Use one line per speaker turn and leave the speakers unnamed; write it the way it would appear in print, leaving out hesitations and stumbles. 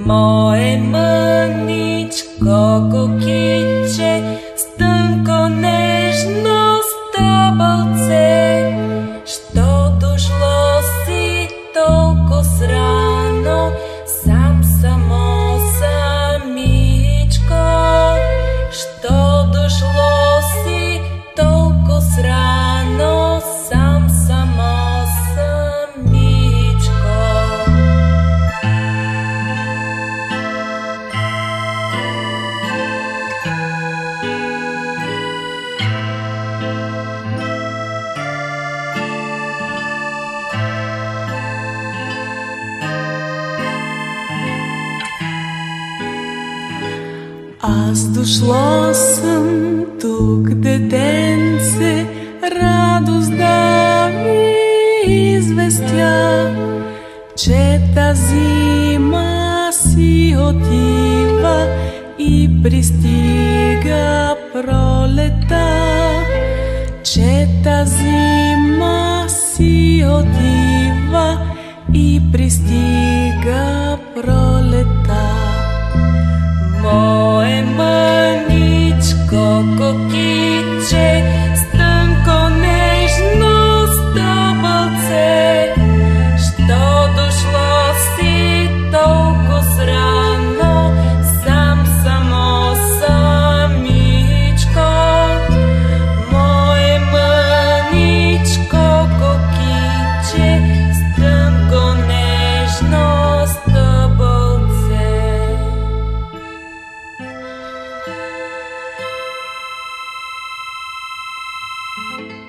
Moje măničko kukiće, strnko nežno stabalce, što došlo si toliko srano, samo samičko, što došlo si toliko srano, samo samičko.
Аз дошло съм тук, детенце, радост да ми известя, че тази зима си отива и пристига пролета, че тази зима си отива и пристига пролета.
Moje măničko kukiće, strnko nežno stabalce, što došlo si toliko srano, samo samičko. Moje măničko kukiće, strnko nežno stabalce.
Thank you.